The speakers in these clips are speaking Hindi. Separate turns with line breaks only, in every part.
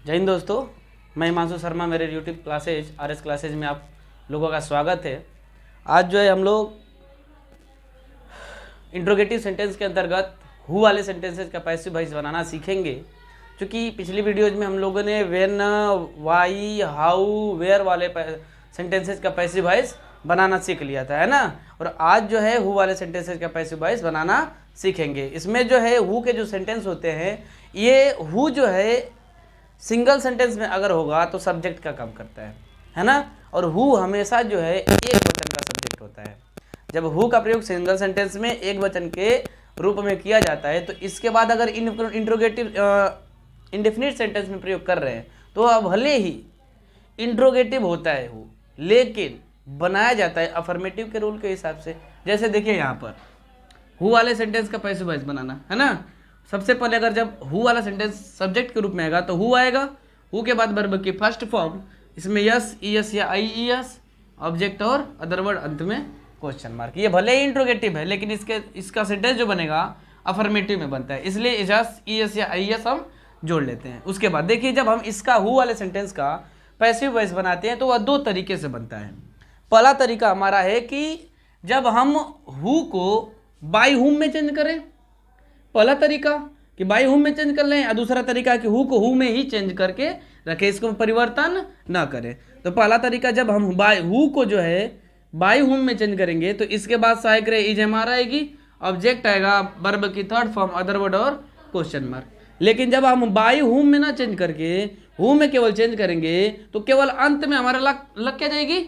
जय हिंद दोस्तों, मैं हिमांशु शर्मा। मेरे यूट्यूब क्लासेज RS क्लासेज में आप लोगों का स्वागत है। आज जो है हम लोग इंट्रोगेटिव सेंटेंस के अंतर्गत हु वाले सेंटेंसेस का पैसिव वॉइस बनाना सीखेंगे। क्योंकि पिछली वीडियोज में हम लोगों ने व्हेन, वाई, हाउ, वेयर वाले सेंटेंसेस का पैसिव वॉइस बनाना सीख लिया था, है ना। और आज जो है हु वाले सेंटेंसेस का पैसिव वॉइस बनाना सीखेंगे। इसमें जो है हु के जो सेंटेंस होते हैं, ये हु जो है सिंगल सेंटेंस में अगर होगा तो सब्जेक्ट का काम करता है ना। और हु हमेशा जो है एक वचन का सब्जेक्ट होता है। जब हु का प्रयोग सिंगल सेंटेंस में एक वचन के रूप में किया जाता है तो इसके बाद अगर इंट्रोगेटिव इंडेफिनिट सेंटेंस में प्रयोग कर रहे हैं तो अब भले ही इंट्रोगेटिव होता है हु, लेकिन बनाया जाता है अफर्मेटिव के रूल के हिसाब से। जैसे देखिए यहाँ पर हु वाले सेंटेंस का पैसिव वॉइस बनाना है ना। सबसे पहले अगर जब हु वाला सेंटेंस सब्जेक्ट के रूप में आएगा तो हु आएगा, हु के बाद वर्ब की फर्स्ट फॉर्म, इसमें यस, ईएस या आईईएस, ऑब्जेक्ट और अदर वर्ड, अंत में क्वेश्चन मार्क। ये भले ही इंट्रोगेटिव है लेकिन इसका सेंटेंस जो बनेगा अफर्मेटिव में बनता है, इसलिए यस, ईएस या आईईएस हम जोड़ लेते हैं। उसके बाद देखिए जब हम इसका हु वाले सेंटेंस का पैसिव वॉइस बनाते हैं तो वह दो तरीके से बनता है। पहला तरीका हमारा है कि जब हम हु को बाय हुम में चेंज करें, पहला तरीका कि बाय हुम में चेंज कर लें, और दूसरा तरीका कि हु को हु में ही चेंज करके रखें, इसको परिवर्तन ना करें। तो पहला तरीका जब हम बाय हु को जो है बाय हुम में चेंज करेंगे तो इसके बाद सहायक रहे इज हमारा आएगी, ऑब्जेक्ट आएगा, वर्ब की थर्ड फॉर्म, अदर वर्ड और क्वेश्चन मार्क। लेकिन जब हम बाय हुम में ना चेंज करके हु में केवल चेंज करेंगे तो केवल अंत में हमारा लग क्या जाएगी,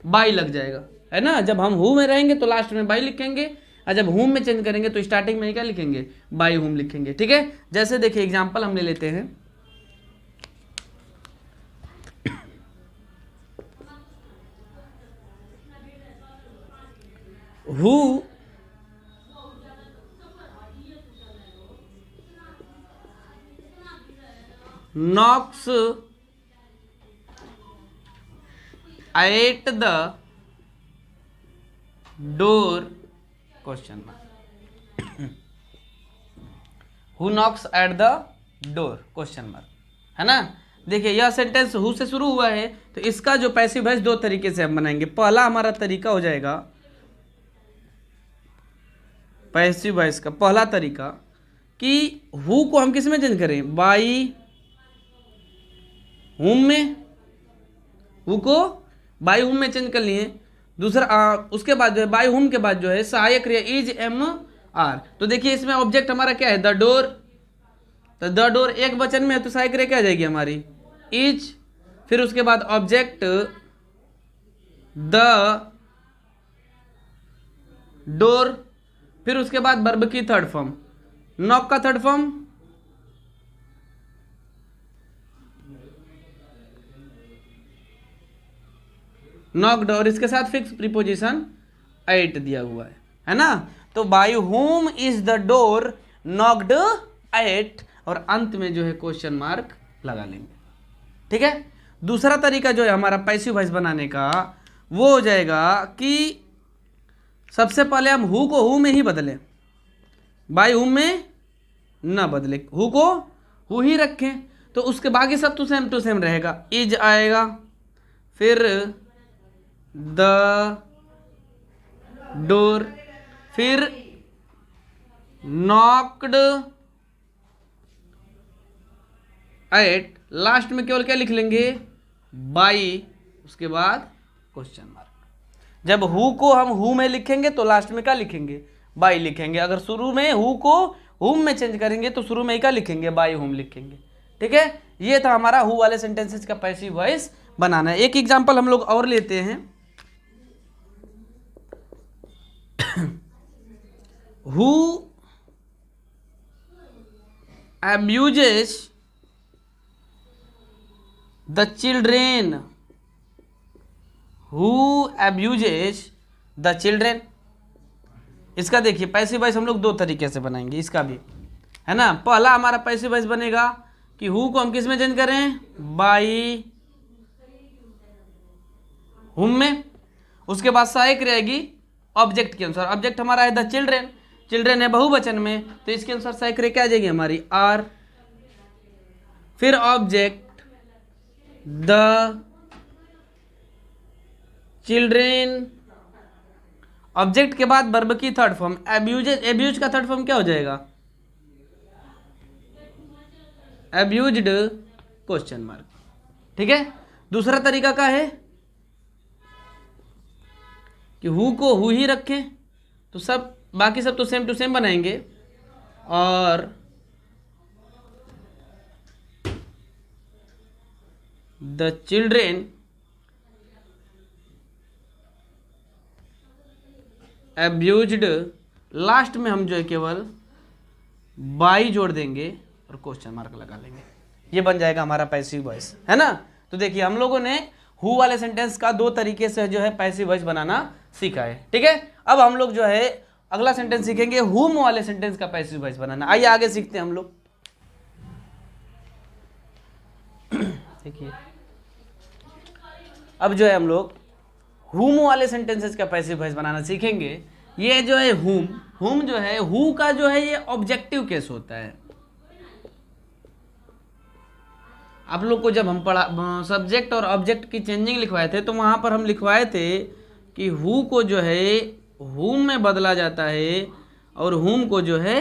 बाई लग जाएगा, है ना। जब हम हु में रहेंगे तो लास्ट में बाई लिखेंगे, और जब होम में चेंज करेंगे तो स्टार्टिंग में ही क्या लिखेंगे, बाय होम लिखेंगे। ठीक है, जैसे देखिए एग्जांपल हम ले लेते हैं। Who knocks at the door, question mark. Who Knox at the door, question mark, है ना। देखिए यह सेंटेंस हु से शुरू हुआ है तो इसका जो पैसिव वॉइस दो तरीके से हम बनाएंगे। पहला हमारा तरीका हो जाएगा पैसिव वॉइस का पहला तरीका कि हु को हम किस में चेंज करें, बाई हुम में, हु को बाई हुम में चेंज कर लिए। दूसरा उसके बाद जो है बाय हुम के बाद जो है सहायक क्रिया इज एम आर। तो देखिए इसमें ऑब्जेक्ट हमारा क्या है, द डोर। तो द डोर एक वचन में है तो सहायक क्रिया क्या आ जाएगी हमारी, इज। फिर उसके बाद ऑब्जेक्ट द डोर, फिर उसके बाद वर्ब की थर्ड फॉर्म, नॉक का थर्ड फॉर्म, नॉक्ड, और इसके साथ फिक्स प्रीपोजिशन एट दिया हुआ है ना। तो by whom is the door knocked at, और अंत में जो है क्वेश्चन मार्क लगा लेंगे। ठीक है। दूसरा तरीका जो है हमारा पैसिव वॉइस बनाने का वो हो जाएगा कि सबसे पहले हम हु को हु में ही बदलें, बाय हुम में ना बदले, हु को हु ही रखें। तो उसके बाकी सब तो सेम टू सेम रहेगा, इज आएगा, फिर द डोर, फिर नॉक्ड एट, लास्ट में केवल क्या लिख लेंगे, बाई, उसके बाद क्वेश्चन मार्क। जब हु को हम हु में लिखेंगे तो लास्ट में क्या लिखेंगे, बाई लिखेंगे। अगर शुरू में हु को हुम में चेंज करेंगे तो शुरू में ही क्या लिखेंगे, बाई हुम लिखेंगे। ठीक है, ये था हमारा हु वाले सेंटेंसेस का पैसिव वॉइस बनाना है। एक एग्जांपल हम लोग और लेते हैं। Who abuses the children? Who abuses the children? इसका देखिए पैसिव वॉइस हम लोग दो तरीके से बनाएंगे, इसका भी, है ना। पहला हमारा पैसिव वॉइस बनेगा कि हु को हम किस में चेंज करें, बाई हुम में। उसके बाद सहायक रहेगी ऑब्जेक्ट के अनुसार, ऑब्जेक्ट हमारा है द चिल्ड्रेन, चिल्ड्रेन है बहुवचन में तो इसके अनुसार सहायक क्रिया क्या आ जाएगी हमारी, आर। फिर ऑब्जेक्ट द चिल्ड्रेन, ऑब्जेक्ट के बाद वर्ब की थर्ड फॉर्म, एब्यूज का थर्ड फॉर्म क्या हो जाएगा? एब्यूज्ड क्वेश्चन मार्क। ठीक है। दूसरा तरीका क्या है कि हु को हु ही रखें, तो सब बाकी सब तो सेम टू सेम बनाएंगे, और द चिल्ड्रेन एब्यूज्ड, लास्ट में हम जो है केवल बाई जोड़ देंगे और क्वेश्चन मार्क लगा लेंगे। ये बन जाएगा हमारा पैसिव वॉइस, है ना। तो देखिए हम लोगों ने हु वाले सेंटेंस का दो तरीके से जो है पैसिव वॉइस बनाना सीखा है। ठीक है। अब हम लोग जो है अगला सेंटेंस सीखेंगे हुम वाले सेंटेंस का पैसिव वॉइस बनाना। आइए आगे सीखते हैं हम लोग। देखिए अब जो है हम लोग हुम वाले सेंटेंसेस का पैसिव वॉइस बनाना सीखेंगे। ये जो है हुम जो है, हु का जो है ये ऑब्जेक्टिव केस होता है। आप लोग को जब हम पढ़ा सब्जेक्ट और ऑब्जेक्ट की चेंजिंग लिखवाए थे, तो वहां पर हम लिखवाए थे कि हु को जो है हुम में बदला जाता है, और हुम को जो है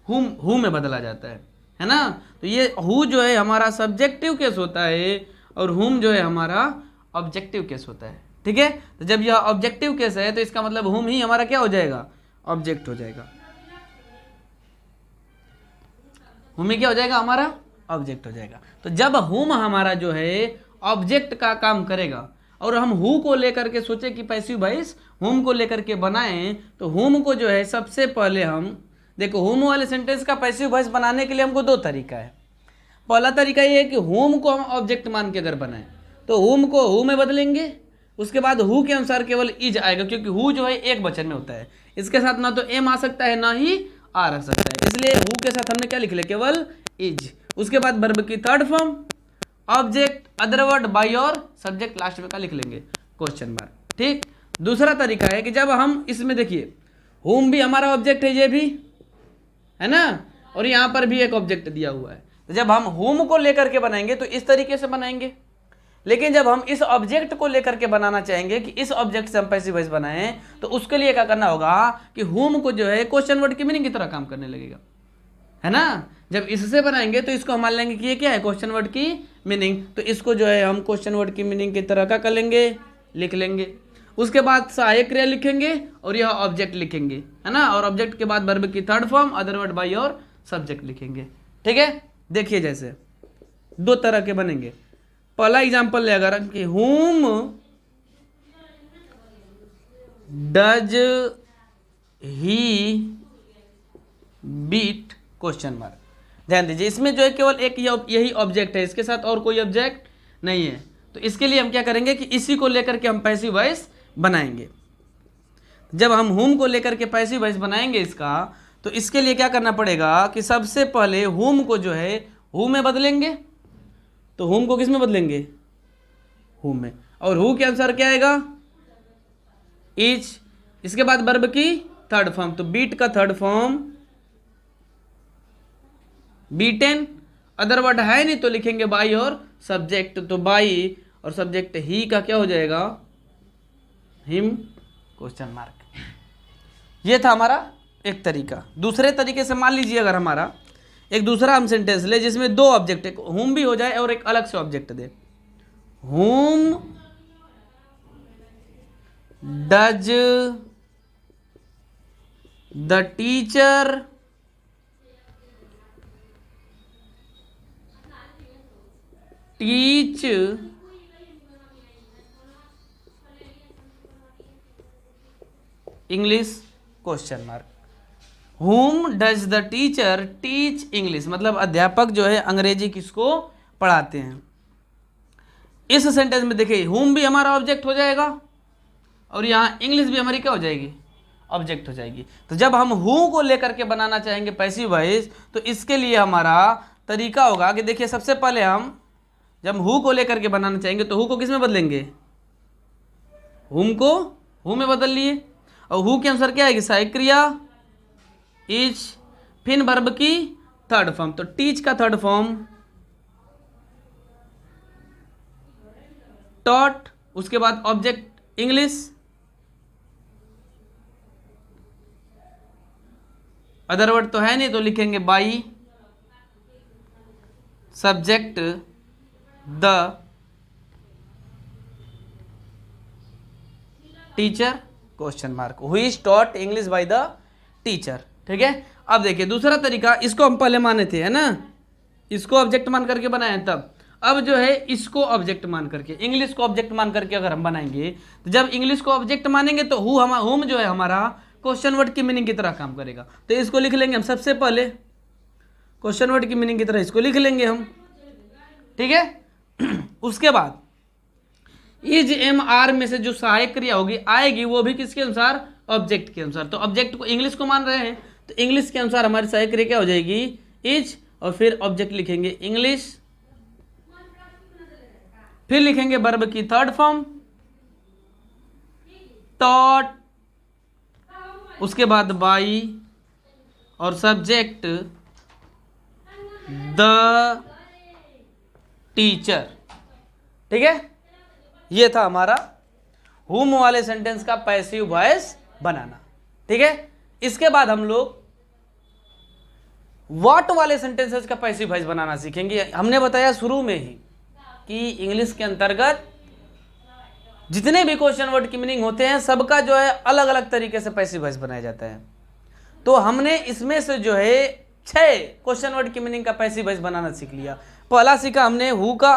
हु में बदला जाता है ना। तो ये हु जो है हमारा सब्जेक्टिव केस होता है, और हुम जो है हमारा ऑब्जेक्टिव केस होता है। ठीक है। तो जब यह ऑब्जेक्टिव केस है तो इसका मतलब हुम ही हमारा क्या हो जाएगा? ऑब्जेक्ट हो जाएगा। हुम ही क्या हो जाएगा? हमारा ऑब्जेक्ट हो जाएगा। तो जब हुम हमारा जो है ऑब्जेक्ट का काम करेगा, और हम हु को लेकर के सोचे कि पैसिव वॉइस हुम को लेकर के बनाएं, तो हुम को जो है सबसे पहले हम देखो, हुम वाले सेंटेंस का पैसिव वॉइस बनाने के लिए हमको दो तरीका है। पहला तरीका ये है कि हुम को हम ऑब्जेक्ट मान के अगर बनाएं, तो हुम को हु में बदलेंगे, उसके बाद हु के अनुसार केवल इज आएगा, क्योंकि हु जो है एक वचन में होता है, इसके साथ ना तो एम आ सकता है ना ही आर आ सकता है, इसलिए हु के साथ हमने क्या लिख लिया? केवल इज। उसके बाद वर्ब की third form, object, other word, by और सब्जेक्ट, लास्ट में क्या लिख लेंगे? Question mark. ठीक। दूसरा तरीका है कि जब हम इसमें देखिए हुम भी हमारा ऑब्जेक्ट है, ये भी है ना, और यहाँ पर भी एक ऑब्जेक्ट दिया हुआ है। तो जब हम हुम को लेकर के बनाएंगे तो इस तरीके से बनाएंगे, लेकिन जब हम इस ऑब्जेक्ट को लेकर के बनाना चाहेंगे कि इस ऑब्जेक्ट से हम पैसिव वॉइस बनाएं, तो उसके लिए क्या करना होगा कि हुम को जो है क्वेश्चन वर्ड की मीनिंग की तरह काम करने लगेगा, है ना। जब इससे बनाएंगे तो इसको हम मान लेंगे कि ये क्या है? क्वेश्चन वर्ड की मीनिंग। तो इसको जो है हम क्वेश्चन वर्ड की मीनिंग की तरह क्या कर लेंगे? लिख लेंगे। उसके बाद सहायक क्रिया लिखेंगे और यह ऑब्जेक्ट लिखेंगे, है ना, और ऑब्जेक्ट के बाद वर्ब की third form, other word, by और सब्जेक्ट लिखेंगे। ठीक है। देखिए जैसे दो तरह के बनेंगे। पहला एग्जाम्पल ले अगर कि whom does he beat question mark. ध्यान दीजिए, इसमें जो है केवल एक यही ऑब्जेक्ट है, इसके साथ और कोई ऑब्जेक्ट नहीं है। तो इसके लिए हम क्या करेंगे कि इसी को लेकर के हम पैसिव वॉइस बनाएंगे। जब हम हुम को लेकर के पैसिव वॉइस बनाएंगे इसका, तो इसके लिए क्या करना पड़ेगा कि सबसे पहले हुम को जो है हु में बदलेंगे। तो हुम को किस में बदलेंगे? हु में। और हु के अनुसार क्या आएगा? इज। इसके बाद वर्ब की थर्ड फॉर्म, तो बीट का third form beaten. Other word है नहीं तो लिखेंगे बाई और सब्जेक्ट, तो बाई और सब्जेक्ट ही का क्या हो जाएगा? Him question mark. ये था हमारा एक तरीका। दूसरे तरीके से मान लीजिए अगर हमारा एक दूसरा हम सेंटेंस ले जिसमें दो ऑब्जेक्ट, एक हुम भी हो जाए और एक अलग से ऑब्जेक्ट दे। हुम does the teacher teach English question mark. हुम does the teacher teach English, मतलब अध्यापक जो है अंग्रेजी किसको पढ़ाते हैं। इस सेंटेंस में देखिए हुम भी हमारा ऑब्जेक्ट हो जाएगा और यहाँ इंग्लिश भी हमारी क्या हो जाएगी? ऑब्जेक्ट हो जाएगी। तो जब हम हु को लेकर के बनाना चाहेंगे पैसिव वॉइस, तो इसके लिए हमारा तरीका होगा कि देखिए सबसे पहले हम जब हु को लेकर के बनाना चाहेंगे तो हु को किस में बदलेंगे? हुम को हु में बदल लिए, और हु के अनुसार क्या आएगी? सहायक क्रिया इज, फिर वर्ब की थर्ड फॉर्म, तो टीच का थर्ड फॉर्म टॉट, उसके बाद ऑब्जेक्ट इंग्लिश, अदर वर्ड तो है नहीं तो लिखेंगे by, subject the teacher question mark, who is taught English by the teacher. ठीक है, अब देखिए दूसरा तरीका, इसको हम पहले माने थे है ना, इसको ऑब्जेक्ट मान करके बनाए तब, अब जो है इसको ऑब्जेक्ट मान करके, इंग्लिश को ऑब्जेक्ट मान करके अगर हम बनाएंगे तो जब इंग्लिश को ऑब्जेक्ट मानेंगे तो हुम जो है हमारा क्वेश्चन वर्ड की मीनिंग की तरह काम करेगा। तो इसको लिख लेंगे हम सबसे पहले, क्वेश्चन वर्ड की मीनिंग की तरह इसको लिख लेंगे हम। ठीक है उसके बाद इज एम आर में से जो सहायक क्रिया होगी आएगी वो भी किसके अनुसार, ऑब्जेक्ट के अनुसार। तो ऑब्जेक्ट को इंग्लिश को मान रहे हैं तो इंग्लिश के अनुसार हमारी सहायक क्रिया क्या हो जाएगी, इज, और फिर ऑब्जेक्ट लिखेंगे इंग्लिश, फिर लिखेंगे वर्ब की थर्ड फॉर्म टॉट, उसके बाद बाई, और सब्जेक्ट द टीचर। ठीक है, ये था हमारा हुम वाले सेंटेंस का पैसिव वॉइस बनाना। ठीक है, इसके बाद हम लोग व्हाट वाले सेंटेंसेस का पैसिव वॉइस बनाना सीखेंगे। हमने बताया शुरू में ही कि इंग्लिश के अंतर्गत जितने भी क्वेश्चन वर्ड की मीनिंग होते हैं सबका जो है अलग अलग तरीके से पैसिव वॉइस बनाया जाता है। तो हमने इसमें से जो है 6 क्वेश्चन वर्ड की मीनिंग का पैसिव वॉइस बनाना सीख लिया। पहला सीखा हमने हु का,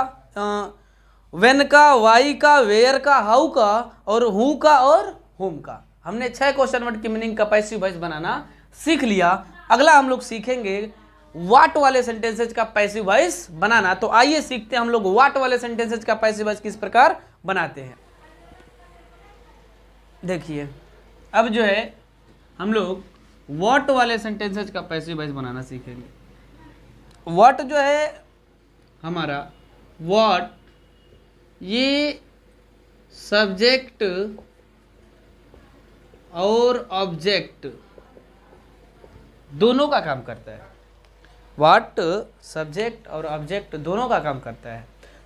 व्हेन का, वाई का, वेयर का, हाउ का, और हु का और हुम का। हमने 6 क्वेश्चन वर्ड की मीनिंग का पैसिव वॉइस बनाना सीख लिया। अगला हम लोग सीखेंगे व्हाट वाले सेंटेंसेज का पैसिव वॉइस बनाना। तो आइए सीखते हैं हम लोग व्हाट वाले सेंटेंसेज का पैसिव वॉइस किस प्रकार बनाते हैं। देखिए अब जो है हम लोग व्हाट वाले सेंटेंसेज का पैसिव वॉइस बनाना सीखेंगे। व्हाट जो है हमारा, व्हाट ये सब्जेक्ट और ऑब्जेक्ट दोनों का काम करता है। व्हाट सब्जेक्ट और ऑब्जेक्ट दोनों का काम करता है।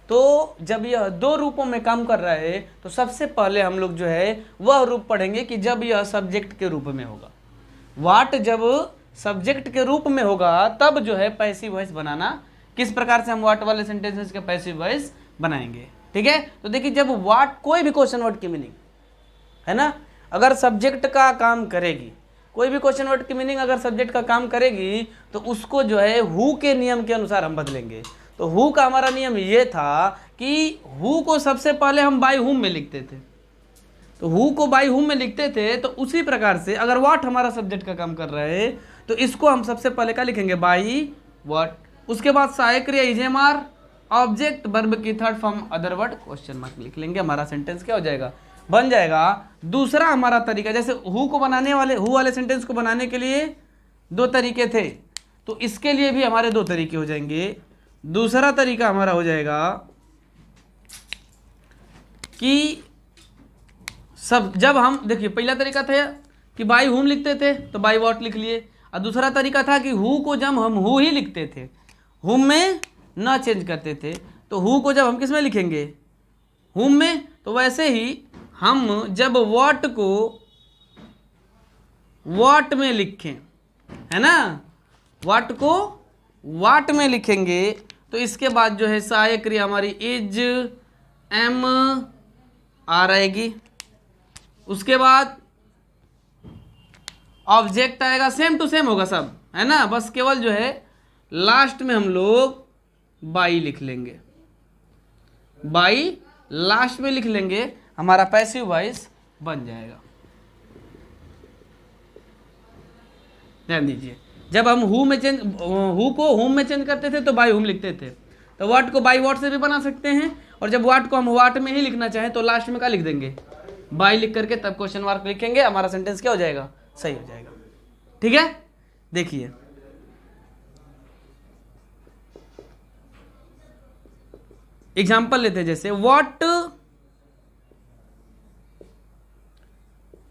तो जब यह 2 रूपों में काम कर रहा है तो सबसे पहले हम लोग जो है वह रूप पढ़ेंगे कि जब यह सब्जेक्ट के रूप में होगा। व्हाट जब सब्जेक्ट के रूप में होगा तब जो है पैसिव वॉइस बनाना, किस प्रकार से हम व्हाट वाले सेंटेंसेस के पैसिव वॉइस बनाएंगे। ठीक है, तो देखिए जब व्हाट कोई भी क्वेश्चन वर्ड की मीनिंग है ना, अगर सब्जेक्ट का काम करेगी, कोई भी क्वेश्चन वर्ड की मीनिंग अगर सब्जेक्ट का काम करेगी तो उसको जो है हु के नियम के अनुसार हम बदलेंगे। तो हु का हमारा नियम ये था कि हु को सबसे पहले हम बाय हुम में लिखते थे, तो हु को बाय हुम में लिखते थे। तो उसी प्रकार से अगर व्हाट हमारा सब्जेक्ट का काम कर रहा है तो इसको हम सबसे पहले क्या लिखेंगे, बाई व्हाट, उसके बाद सहायक क्रिया is am are, object verb की third form other word question mark लिख लेंगे। हमारा सेंटेंस क्या हो जाएगा, बन जाएगा। दूसरा हमारा तरीका, जैसे हु को बनाने वाले, हु वाले सेंटेंस को बनाने के लिए 2 तरीके थे, तो इसके लिए भी हमारे 2 तरीके हो जाएंगे। दूसरा तरीका हमारा हो जाएगा कि सब, जब हम देखिए पहला तरीका था कि बाई हुम लिखते थे तो बाई व्हाट लिख लिए, और दूसरा तरीका था कि हु को जब हम हु ही लिखते थे, हुम में ना चेंज करते थे, तो हु को जब हम किस में लिखेंगे, हुम में। तो वैसे ही हम जब व्हाट को व्हाट में लिखें, है ना, व्हाट को व्हाट में लिखेंगे तो इसके बाद जो है सहायक क्रिया हमारी इज एम आर आएगी, उसके बाद ऑब्जेक्ट आएगा, सेम टू सेम होगा सब, है ना, बस केवल जो है लास्ट में हम लोग बाई लिख लेंगे, बाई लास्ट में लिख लेंगे, हमारा पैसिव वॉइस बन जाएगा। ध्यान दीजिए, जब हम हु को हुम में चेंज करते थे तो बाई हुम लिखते थे, तो व्हाट को बाई व्हाट से भी बना सकते हैं, और जब व्हाट को हम व्हाट में ही लिखना चाहें तो लास्ट में क्या लिख देंगे, बाई लिख करके तब क्वेश्चन मार्क लिखेंगे, हमारा सेंटेंस क्या हो जाएगा, सही हो जाएगा। ठीक है, देखिए एग्जाम्पल लेते हैं, जैसे व्हाट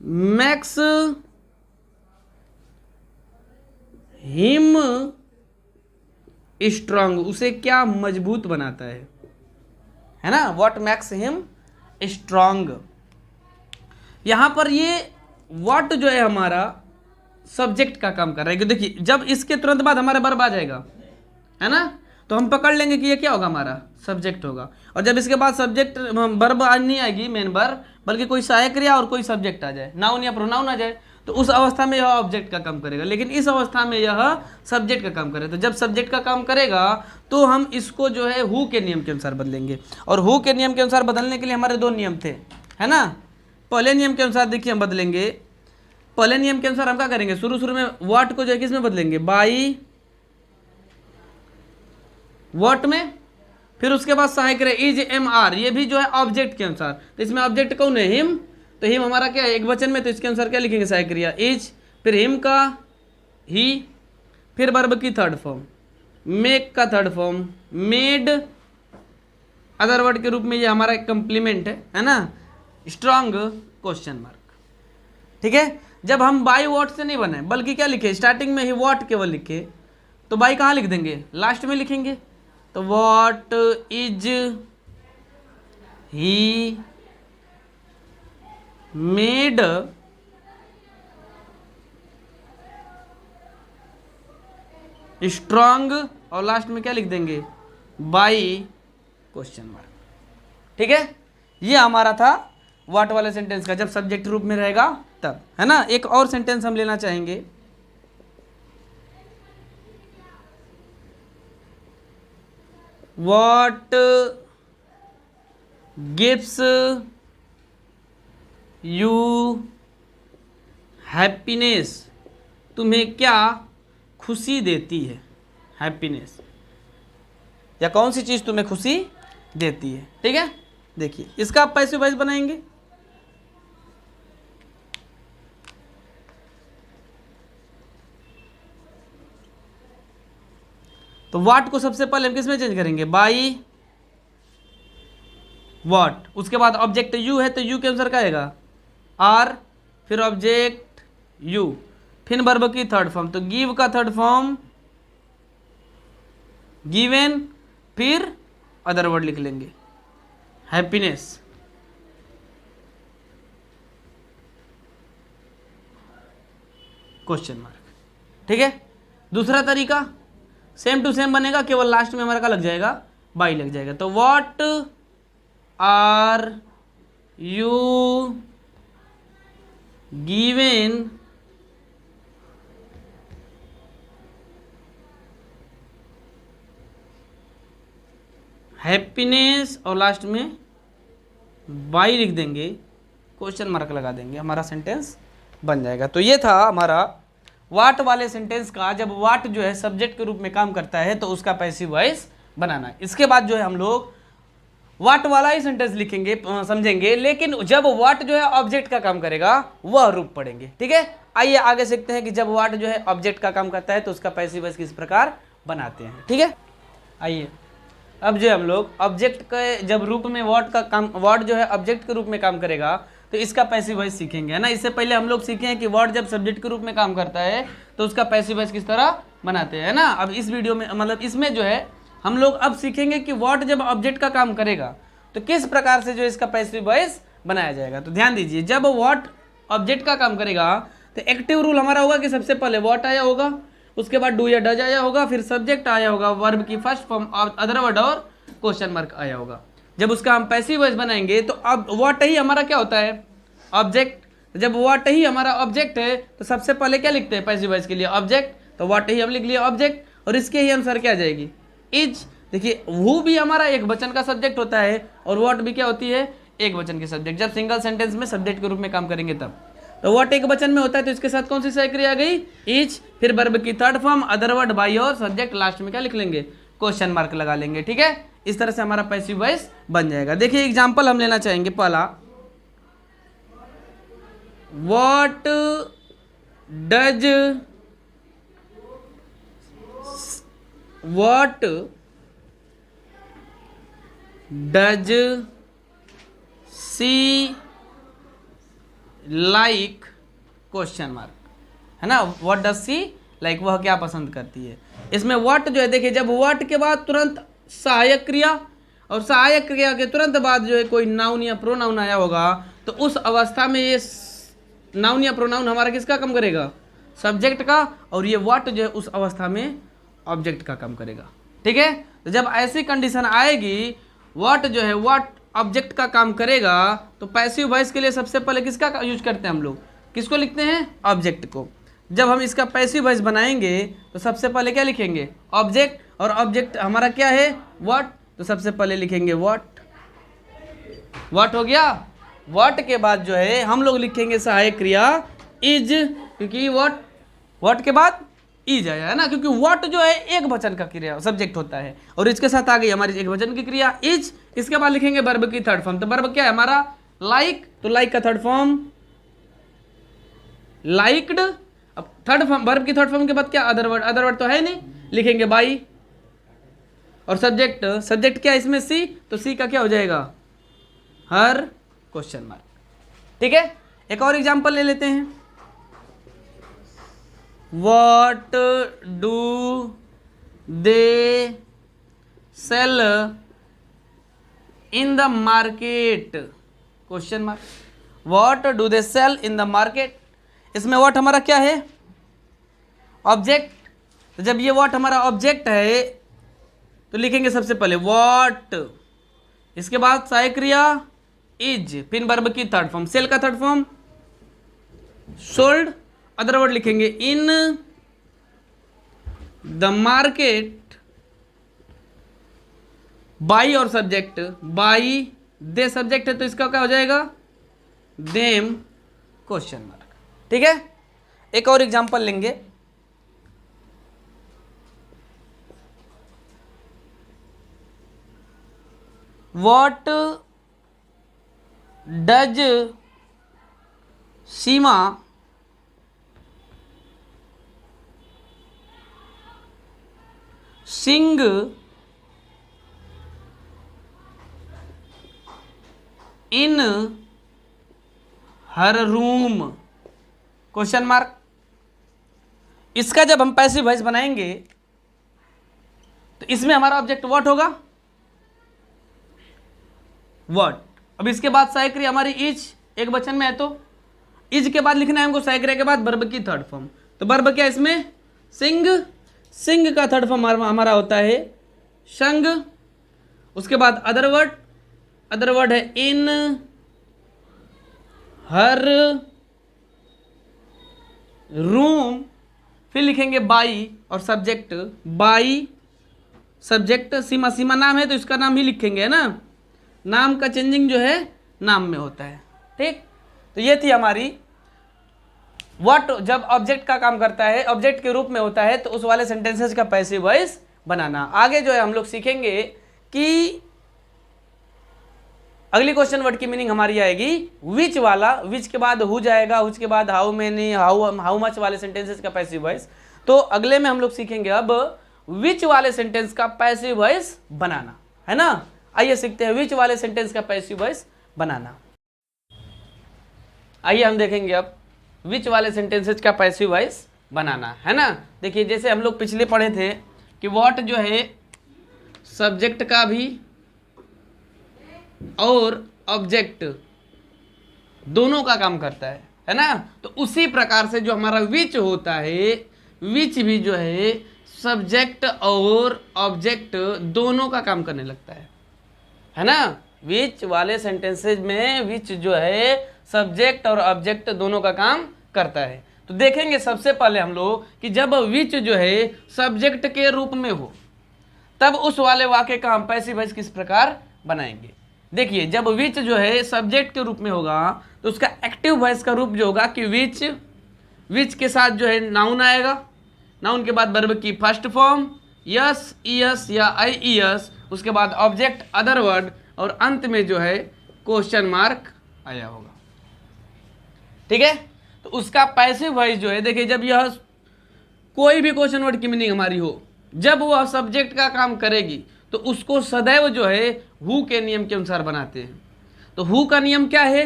मैक्स हिम स्ट्रांग, उसे क्या मजबूत बनाता है ना, व्हाट मैक्स हिम स्ट्रांग। यहां पर ये व्हाट जो है हमारा सब्जेक्ट का काम कर रहा है। देखिए जब इसके तुरंत बाद हमारा वर्ब आ जाएगा, है ना, तो हम पकड़ लेंगे कि ये क्या होगा, हमारा सब्जेक्ट होगा। और जब इसके बाद सब्जेक्ट वर्ब नहीं आएगी, मेन वर्ब, बल्कि कोई सहायक क्रिया और कोई सब्जेक्ट आ जाए, नाउन या प्रोनाउन आ जाए, तो उस अवस्था में यह ऑब्जेक्ट का काम करेगा। लेकिन इस अवस्था में यह सब्जेक्ट का काम करेगा। तो जब सब्जेक्ट का काम करेगा तो हम इसको जो है हु के नियम के अनुसार बदलेंगे। और हु के नियम के अनुसार बदलने के लिए हमारे दो नियम थे, है ना। पहले नियम के अनुसार देखिए हम बदलेंगे। पहले नियम के अनुसार हम क्या करेंगे, शुरू में व्हाट को जो है किस में बदलेंगे, बाई व्हाट में। फिर उसके बाद सहायक क्रिया इज एम आर, ये भी जो है ऑब्जेक्ट के अनुसार। तो इसमें ऑब्जेक्ट कौन है, हिम, तो हिम हमारा क्या है, एक वचन में, तो इसके अनुसार क्या लिखेंगे, सहायक क्रिया इज। फिर हिम का ही, फिर वर्ब की थर्ड फॉर्म, मेक का third form made, other word के रूप में ये हमारा एक कंप्लीमेंट है ना, स्ट्रांग क्वेश्चन मार्क। ठीक है, जब हम बाई वॉट से नहीं बनाए बल्कि क्या लिखे, स्टार्टिंग में ही वॉट केवल लिखे, तो बाई कहाँ लिख देंगे, लास्ट में लिखेंगे। तो what is he made strong, और लास्ट में क्या लिख देंगे, बाई क्वेश्चन मार्क। ठीक है, ये हमारा था व्हाट वाले सेंटेंस का, जब सब्जेक्ट रूप में रहेगा तब, है ना। एक और सेंटेंस हम लेना चाहेंगे, व्हाट गिव्स यू हैप्पीनेस, तुम्हें क्या खुशी देती है, हैप्पीनेस, या कौन सी चीज तुम्हें खुशी देती है। ठीक है, देखिए इसका आप पैसिव वॉइस बनाएंगे। तो व्हाट को सबसे पहले हम किस में चेंज करेंगे, बाई व्हाट। उसके बाद ऑब्जेक्ट यू है, तो यू के अनुसार क्या आएगा, आर, फिर ऑब्जेक्ट यू, फिर वर्ब की थर्ड फॉर्म, तो गिव का थर्ड फॉर्म गिवन, फिर अदर वर्ड लिख लेंगे, हैप्पीनेस। Question mark. ठीक है, दूसरा तरीका सेम टू सेम बनेगा, केवल लास्ट में हमारा क्या लग जाएगा, बाई लग जाएगा। तो what are you given happiness, और लास्ट में बाई लिख देंगे, क्वेश्चन मार्क लगा देंगे, हमारा सेंटेंस बन जाएगा। तो ये था हमारा व्हाट वाले सेंटेंस का, जब व्हाट जो है सब्जेक्ट के रूप में काम करता है तो उसका पैसिव वॉइस बनाना है। इसके बाद जो है हम लोग व्हाट वाला ही सेंटेंस लिखेंगे, समझेंगे, लेकिन जब व्हाट जो है ऑब्जेक्ट का काम करेगा वह रूप पढ़ेंगे। ठीक है, आइए आगे सीखते हैं कि जब व्हाट जो है ऑब्जेक्ट का काम करता है तो उसका पैसिव वॉइस किस प्रकार बनाते हैं। ठीक है, आइए अब जो हम लोग ऑब्जेक्ट के जब रूप में व्हाट का काम, व्हाट जो है ऑब्जेक्ट के रूप में काम करेगा तो इसका पैसिव वॉइस सीखेंगे, है ना। इससे पहले हम लोग सीखे हैं कि व्हाट जब सब्जेक्ट के रूप में काम करता है तो उसका पैसिव वॉइस किस तरह बनाते हैं, है ना। अब इस वीडियो में मतलब इसमें जो है हम लोग अब सीखेंगे कि व्हाट जब ऑब्जेक्ट का काम करेगा तो किस प्रकार से जो इसका पैसिव वॉइस बनाया जाएगा। तो ध्यान दीजिए, जब व्हाट ऑब्जेक्ट का काम करेगा तो एक्टिव रूल हमारा होगा कि सबसे पहले व्हाट आया होगा, उसके बाद डू या डज आया होगा, फिर सब्जेक्ट आया होगा, वर्ब की फर्स्ट फॉर्म, अदर वर्ड और क्वेश्चन मार्क आया होगा। जब उसका हम पैसिव वॉइस बनाएंगे तो अब व्हाट ही हमारा क्या होता है, ऑब्जेक्ट। जब व्हाट ही हमारा ऑब्जेक्ट है तो सबसे पहले क्या लिखते हैं पैसिव वॉइस के लिए, ऑब्जेक्ट। तो व्हाट ही हम लिख लिए ऑब्जेक्ट, और इसके ही अनुसार क्या आ जाएगी, इज। देखिए वो भी हमारा एक वचन का सब्जेक्ट होता है और व्हाट भी क्या होती है, एक वचन की सब्जेक्ट। जब सिंगल सेंटेंस में सब्जेक्ट के रूप में काम करेंगे तब। तो व्हाट एक वचन में होता है तो इसके साथ कौन सी सहायक क्रिया आ गई, इज, फिर वर्ब की third form, other word, by, और सब्जेक्ट लास्ट में क्या लिख लेंगे, क्वेश्चन मार्क लगा लेंगे। ठीक है, इस तरह से हमारा पैसिव वॉइस बन जाएगा। देखिए एग्जांपल हम लेना चाहेंगे, पहला what does she like, question mark, है ना। व्हाट डज सी लाइक, वह क्या पसंद करती है। इसमें व्हाट जो है देखिए, जब व्हाट के बाद तुरंत सहायक क्रिया और सहायक क्रिया के तुरंत बाद जो है कोई नाउन या प्रोनाउन आया होगा तो उस अवस्था में ये नाउन या प्रोनाउन हमारा किसका काम करेगा, सब्जेक्ट का, और ये व्हाट जो है उस अवस्था में ऑब्जेक्ट का काम करेगा। ठीक है, तो जब ऐसी कंडीशन आएगी व्हाट जो है व्हाट ऑब्जेक्ट का काम करेगा तो पैसिव वॉइस के लिए सबसे पहले किसका यूज करते हैं हम लोग, किसको लिखते हैं, ऑब्जेक्ट को। जब हम इसका पैसिव वॉइस बनाएंगे तो सबसे पहले क्या लिखेंगे, ऑब्जेक्ट, और ऑब्जेक्ट हमारा क्या है, व्हाट, तो सबसे पहले लिखेंगे व्हाट। व्हाट हो गया। व्हाट के बाद जो है हम लोग लिखेंगे सहायक क्रिया इज, क्योंकि व्हाट के बाद इज आया है ना, क्योंकि व्हाट जो है एक वचन का क्रिया सब्जेक्ट होता है और इसके साथ आ गई हमारी एक वचन की क्रिया इज। इसके बाद लिखेंगे वर्ब की थर्ड फॉर्म, तो वर्ब क्या है हमारा, लाइक, तो लाइक का थर्ड फॉर्म लाइक्ड। अब थर्ड फॉर्म, वर्ब की थर्ड फॉर्म के बाद क्या, अदर वर्ड, अदर वर्ड तो है नहीं, लिखेंगे बाई। और सब्जेक्ट, सब्जेक्ट क्या इसमें सी, तो सी का क्या हो जाएगा, हर, क्वेश्चन मार्क। ठीक है, एक और एग्जांपल ले लेते हैं। What do they sell in the market, question mark. What do they sell in the market, इसमें व्हाट हमारा क्या है, ऑब्जेक्ट। तो जब ये व्हाट हमारा ऑब्जेक्ट है तो लिखेंगे सबसे पहले व्हाट, इसके बाद सहायक क्रिया इज, फिर वर्ब की थर्ड फॉर्म, सेल का third form sold, other word लिखेंगे इन द मार्केट, बाई और सब्जेक्ट, बाई, दे सब्जेक्ट है तो इसका क्या हो जाएगा, देम, क्वेश्चन मार्क। ठीक है, एक और एग्जांपल लेंगे। What does Seema sing in her room, question mark. इसका जब हम पैसिव वॉइस बनाएंगे तो इसमें हमारा ऑब्जेक्ट व्हाट होगा, व्हाट। अब इसके बाद सहायक क्रिया हमारी इज, एक वचन में है तो इज के बाद लिखना है हमको सहायक क्रिया के बाद वर्ब की थर्ड फॉर्म, तो वर्ब क्या इसमें, सिंग, सिंग का थर्ड फॉर्म हमारा होता है संग। उसके बाद अदर वर्ड, अदर वर्ड है इन हर रूम, फिर लिखेंगे बाई और सब्जेक्ट, बाई सब्जेक्ट, सीमा, सीमा नाम है तो इसका नाम ही लिखेंगे, है ना, नाम का चेंजिंग जो है नाम में होता है। ठीक, तो ये थी हमारी व्हाट जब ऑब्जेक्ट का काम करता है, ऑब्जेक्ट के रूप में होता है तो उस वाले सेंटेंसेस का पैसिव वॉइस बनाना। आगे जो है हम लोग सीखेंगे कि अगली क्वेश्चन वर्ड की मीनिंग हमारी आएगी विच वाला, विच के बाद हु जाएगा, हुच के बाद हाउ मेनी, हाउ मच वाले सेंटेंसेस का पैसिव वॉइस। तो अगले में हम लोग सीखेंगे अब विच वाले सेंटेंस का पैसिव वॉइस बनाना, है ना। आइए सीखते हैं विच वाले सेंटेंस का पैसिव वॉइस बनाना। आइए हम देखेंगे अब विच वाले सेंटेंसेस का पैसिव वॉइस बनाना, है ना। देखिए जैसे हम लोग पिछले पढ़े थे कि व्हाट जो है सब्जेक्ट का भी और ऑब्जेक्ट दोनों का काम करता है ना। तो उसी प्रकार से जो हमारा विच होता है, विच भी जो है सब्जेक्ट और ऑब्जेक्ट दोनों का काम करने लगता है ना। विच वाले सेंटेंसेज में विच जो है सब्जेक्ट और ऑब्जेक्ट दोनों का काम करता है। तो देखेंगे सबसे पहले हम लोग कि जब विच जो है सब्जेक्ट के रूप में हो तब उस वाले वाक्य का हम पैसिव वॉइस किस प्रकार बनाएंगे। देखिए जब विच जो है सब्जेक्ट के रूप में होगा तो उसका एक्टिव वॉइस का रूप जो होगा कि विच, विच के साथ जो है नाउन आएगा, नाउन के बाद वर्ब की फर्स्ट फॉर्म यस, ईएस या आईईएस, उसके बाद ऑब्जेक्ट अदर वर्ड और अंत में जो है क्वेश्चन मार्क आया होगा। ठीक है, तो उसका पैसिव वॉइस जो है, देखिए जब यह कोई भी क्वेश्चन वर्ड की मीनिंग हमारी हो, जब वह सब्जेक्ट का काम करेगी तो उसको सदैव जो है हु के नियम के अनुसार बनाते हैं। तो हु का नियम क्या है,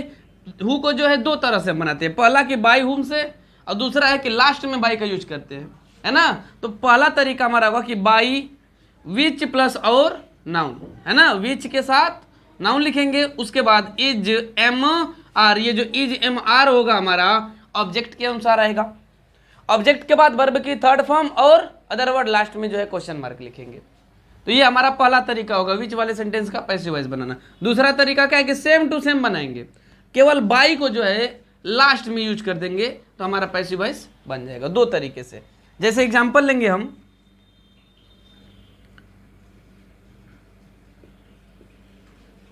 हु को जो है दो तरह से बनाते हैं, पहला कि बाय हुम से और दूसरा है कि लास्ट में बाय का यूज करते हैं, है ना। तो पहला तरीका हमारा होगा कि बाई विच प्लस और नाउन, है ना, विच के साथ नाउन लिखेंगे, उसके बाद इज एम आर, ये जो इज एम आर होगा हमारा ऑब्जेक्ट के अनुसार आएगा। ऑब्जेक्ट के बाद वर्ब की थर्ड फॉर्म और अदर वर्ड लास्ट में जो है क्वेश्चन मार्क लिखेंगे। तो ये हमारा पहला तरीका होगा विच वाले सेंटेंस का पैसिव वॉइस बनाना। दूसरा तरीका क्या है कि सेम टू सेम बनाएंगे, केवल बाई को जो है लास्ट में यूज कर देंगे तो हमारा पैसिव वॉइस बन जाएगा। दो तरीके से, जैसे एग्जांपल लेंगे हम,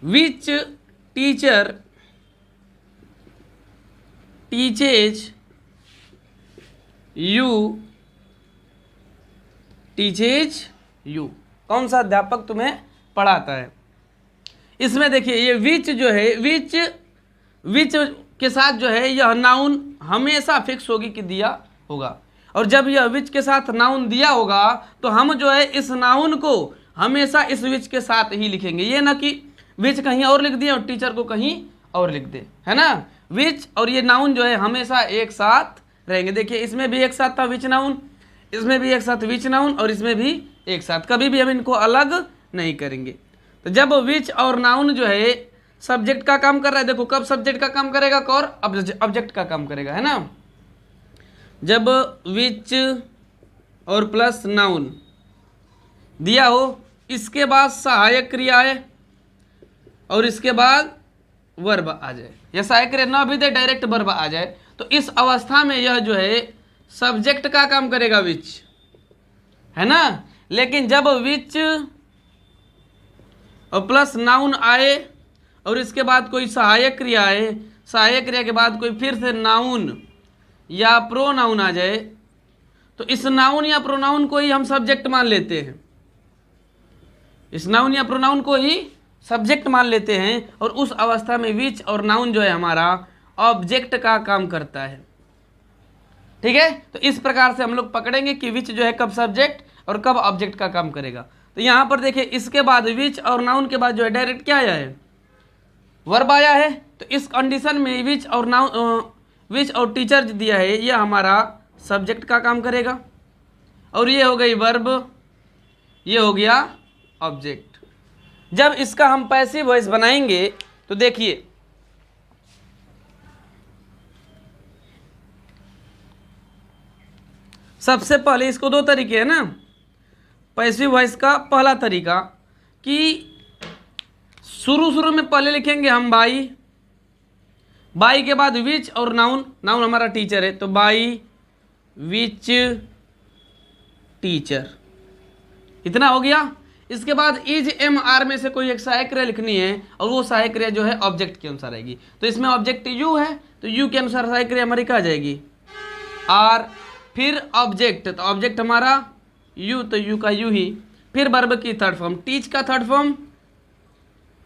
which teacher teaches you, teaches you, कौन सा अध्यापक तुम्हें पढ़ाता है। इसमें देखिए ये विच जो है, विच के साथ जो है यह नाउन हमेशा फिक्स होगी कि दिया होगा, और जब यह विच के साथ नाउन दिया होगा तो हम जो है इस नाउन को हमेशा इस विच के साथ ही लिखेंगे। ये ना कि विच कहीं और लिख दिए और टीचर को कहीं और लिख दे, है ना। विच और ये नाउन जो है हमेशा एक साथ रहेंगे। देखिए इसमें भी एक साथ था विच नाउन, इसमें भी एक साथ विच नाउन, और इसमें भी एक साथ, कभी भी हम इनको अलग नहीं करेंगे। तो जब विच और नाउन जो है सब्जेक्ट का काम कर रहा है, देखो कब सब्जेक्ट का काम करेगा और ऑब्जेक्ट का काम करेगा, है ना। जब विच और प्लस नाउन दिया हो, इसके बाद सहायक क्रिया है और इसके बाद वर्ब आ जाए, या सहायक क्रिया ना भी दे डायरेक्ट वर्ब आ जाए, तो इस अवस्था में यह जो है सब्जेक्ट का काम करेगा विच, है ना। लेकिन जब विच और प्लस नाउन आए और इसके बाद कोई सहायक क्रिया आए, सहायक क्रिया के बाद कोई फिर से नाउन या प्रोनाउन आ जाए, तो इस नाउन या प्रोनाउन को ही हम सब्जेक्ट मान लेते हैं, इस नाउन या प्रोनाउन को ही सब्जेक्ट मान लेते हैं, और उस अवस्था में विच और नाउन जो है हमारा ऑब्जेक्ट का काम करता है। ठीक है, तो इस प्रकार से हम लोग पकड़ेंगे कि विच जो है कब सब्जेक्ट और कब ऑब्जेक्ट का काम करेगा। तो यहाँ पर देखिए इसके बाद विच और नाउन के बाद जो है डायरेक्ट क्या आया है, वर्ब आया है। तो इस कंडीशन में विच और नाउन, विच और टीचर दिया है, ये हमारा सब्जेक्ट का काम करेगा, और ये हो गई वर्ब, ये हो गया ऑब्जेक्ट। जब इसका हम पैसिव वॉइस बनाएंगे तो देखिए सबसे पहले इसको दो तरीके है ना। पैसिव वॉइस का पहला तरीका कि शुरू में पहले लिखेंगे हम बाई, बाई के बाद विच और नाउन, नाउन हमारा टीचर है तो बाई विच टीचर, इतना हो गया। इसके बाद इज एम आर में से कोई एक सहायक क्रिया लिखनी है, और वो सहायक क्रिया जो है ऑब्जेक्ट के अनुसार आएगी। तो इसमें ऑब्जेक्ट यू है तो यू के अनुसार सहायक क्रिया हमारी क्या आ जाएगी, आर, फिर ऑब्जेक्ट, तो ऑब्जेक्ट हमारा यू, तो यू का यू ही, फिर वर्ब की थर्ड फॉर्म, टीच का थर्ड फॉर्म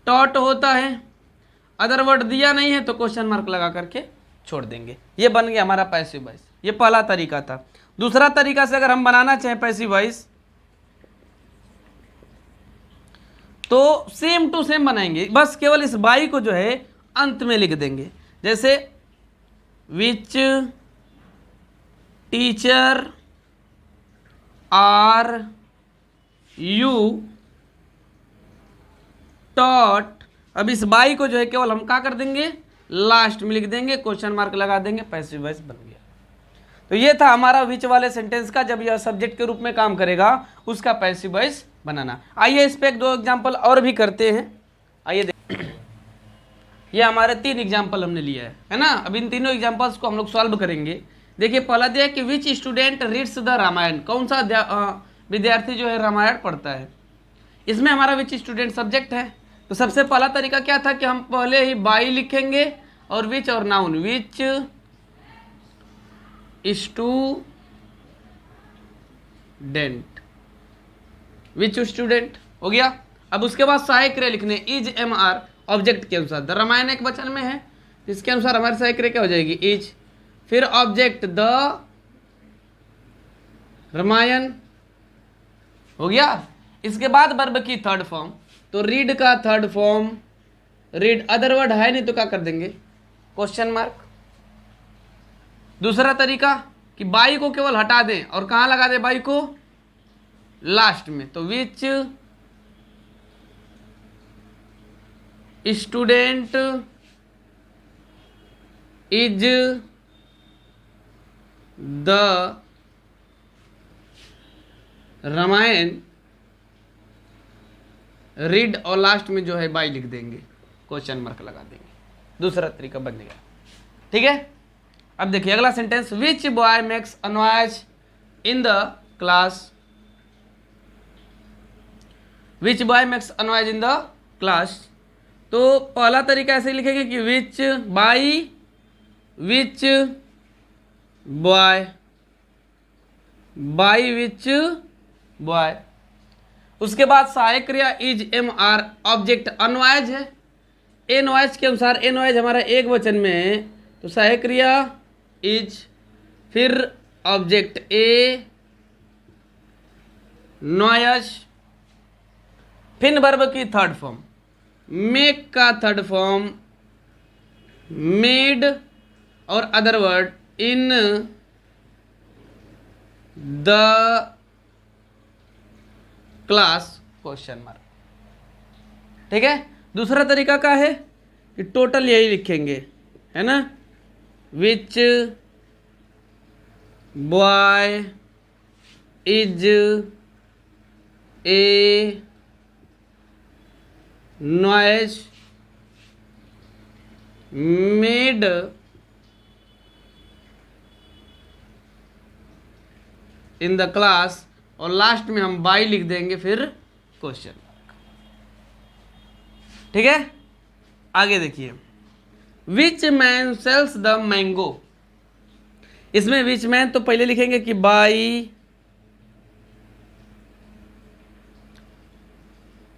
टॉट होता है, अदर वर्ड दिया नहीं है तो क्वेश्चन मार्क लगा करके छोड़ देंगे। ये बन गया हमारा पैसिव वॉइस। ये पहला तरीका था। दूसरा तरीका से अगर हम बनाना चाहें पैसिव वॉइस तो सेम टू सेम बनाएंगे, बस केवल इस बाई को जो है अंत में लिख देंगे। जैसे विच टीचर आर यू टॉट, अब इस बाई को जो है केवल हम क्या कर देंगे, लास्ट में लिख देंगे, क्वेश्चन मार्क लगा देंगे, पैसिव वॉइस बन गया। तो ये था हमारा विच वाले सेंटेंस का, जब यह सब्जेक्ट के रूप में काम करेगा उसका पैसिव वॉइस बनाना। आइए इस पे एक दो एग्जाम्पल और भी करते हैं। आइए ये हमारे 3 एग्जाम्पल हमने लिया है ना। अब इन तीनों एग्जाम्पल्स को हम लोग सॉल्व करेंगे। देखिए पहला दिया कि which student reads the Ramayan, कौन सा विद्यार्थी जो है रामायण पढ़ता है। इसमें हमारा विच स्टूडेंट सब्जेक्ट है। तो सबसे पहला तरीका क्या था कि हम पहले ही बाई लिखेंगे और विच और noun, which student, which student हो गया। अब उसके बाद सहायक क्रिया लिखने, इज एम आर, ऑब्जेक्ट के अनुसार। द रामायण एक वचन में है, इसके अनुसार हमारी सहायक क्रिया क्या हो जाएगी, इज, फिर ऑब्जेक्ट द रामायण हो गया। इसके बाद वर्ब की थर्ड फॉर्म, तो रीड का third form, read, other word है नहीं तो क्या कर देंगे, क्वेश्चन मार्क। दूसरा तरीका कि बाई को केवल हटा दें और कहाँ लगा दें बाई को, लास्ट में, तो which student is the Ramayan read और लास्ट में जो है बाई लिख देंगे, क्वेश्चन मार्क लगा देंगे। दूसरा तरीका बन गया। ठीक है, अब देखिए अगला sentence, which boy makes a noise in the class. Which boy makes a noise in the class. तो पहला तरीका ऐसे लिखेंगे कि which by, which boy, by which boy. उसके बाद सहायक क्रिया इज एम आर, ऑब्जेक्ट अनवाइज है, ए नॉइज के अनुसार, ए नॉइज हमारा एक वचन में है तो सहायक क्रिया इज, फिर ऑब्जेक्ट ए नॉइज, फिर वर्ब की थर्ड फॉर्म, मेक का थर्ड फॉर्म मेड, और other word in the class question mark. ठीक है, दूसरा तरीका क्या है कि टोटल यही लिखेंगे, है ना, which boy is a noise made in the class, और लास्ट में हम बाई लिख देंगे, फिर क्वेश्चन मार्क। ठीक है, आगे देखिए, विच मैन सेल्स द मैंगो। इसमें विच मैन तो पहले लिखेंगे कि बाई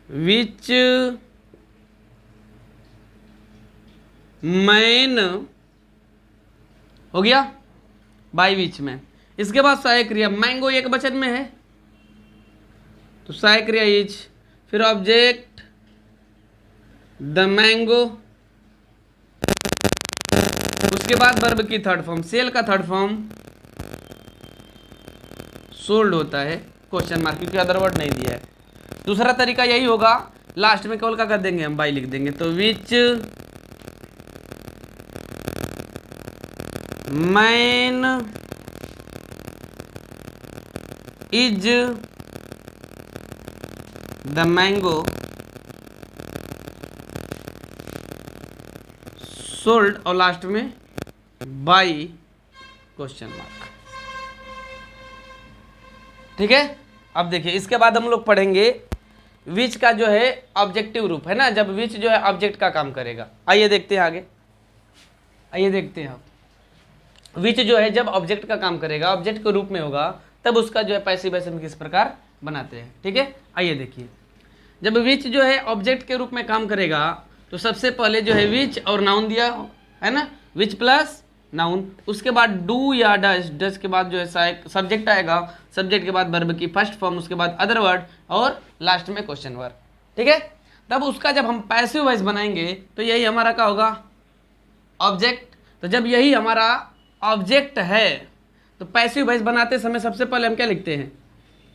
विच मैन, हो गया बाई विच मैन। इसके बाद सहायक क्रिया, मैंगो एक वचन में है तो सहायक क्रिया इज, फिर ऑब्जेक्ट द मैंगो, उसके बाद वर्ब की थर्ड फॉर्म, सेल का थर्ड फॉर्म सोल्ड होता है, क्वेश्चन मार्क, क्योंकि अदर वर्ड नहीं दिया है। दूसरा तरीका यही होगा, लास्ट में केवल क्या कर देंगे, हम बाई लिख देंगे, तो which man is the mango sold, और लास्ट में बाई क्वेश्चन मार्क। ठीक है, अब देखिए इसके बाद हम लोग पढ़ेंगे विच का जो है ऑब्जेक्टिव रूप, है ना, जब विच जो है ऑब्जेक्ट का काम करेगा। आइए देखते हैं आगे, आइए देखते हैं आप, विच जो है जब ऑब्जेक्ट का काम करेगा, ऑब्जेक्ट के रूप में होगा, तब उसका जो है पैसिव वॉइस हम किस प्रकार बनाते हैं। ठीक है, आइए देखिए, जब विच जो है ऑब्जेक्ट के रूप में काम करेगा तो सबसे पहले जो है विच और नाउन दिया है ना, विच प्लस नाउन, उसके बाद डू या डज, डज के बाद जो है सब्जेक्ट आएगा, सब्जेक्ट के बाद वर्ब की फर्स्ट फॉर्म, उसके बाद अदर वर्ड, और लास्ट में क्वेश्चन वर्ब। ठीक है, तब उसका जब हम पैसिव वॉइस बनाएंगे तो यही हमारा क्या होगा, ऑब्जेक्ट। तो जब यही हमारा ऑब्जेक्ट है तो पैसिव वॉइस बनाते समय सबसे पहले हम क्या लिखते हैं,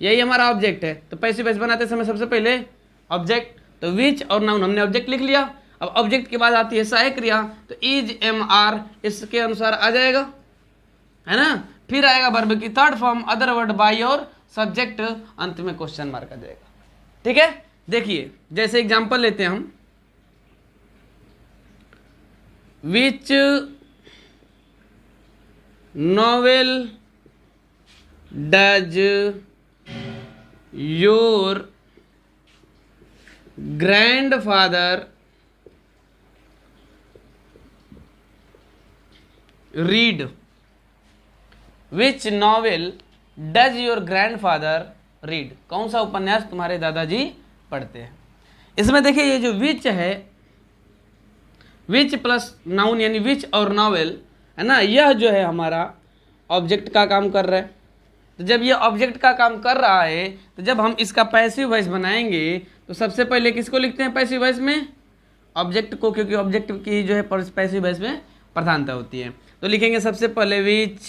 यही हमारा ऑब्जेक्ट है, तो पैसिव वॉइस बनाते समय सबसे पहले ऑब्जेक्ट, तो विच और नाउन हमने ऑब्जेक्ट लिख लिया। अब ऑब्जेक्ट के बाद आती है सहायक क्रिया, तो इज एम आर इसके अनुसार आ जाएगा, है ना, फिर आएगा वर्ब की third form, other word by, और सब्जेक्ट, अंत में क्वेश्चन मार्क आ जाएगा। ठीक है, देखिए जैसे एग्जांपल लेते हैं हम, which novel does your grandfather read. Which novel does your grandfather read, कौन सा उपन्यास तुम्हारे दादाजी पढ़ते हैं। इसमें देखिए ये जो विच है, विच प्लस नाउन यानी विच और नॉवेल, है ना, यह जो है हमारा ऑब्जेक्ट का काम कर रहा है। तो जब ये ऑब्जेक्ट का काम कर रहा है तो जब हम इसका पैसिव वॉइस बनाएंगे तो सबसे पहले किसको लिखते हैं पैसिव वॉइस में, ऑब्जेक्ट को, क्योंकि ऑब्जेक्ट की जो है पैसिव वॉइस में प्रधानता होती है। तो लिखेंगे सबसे पहले विच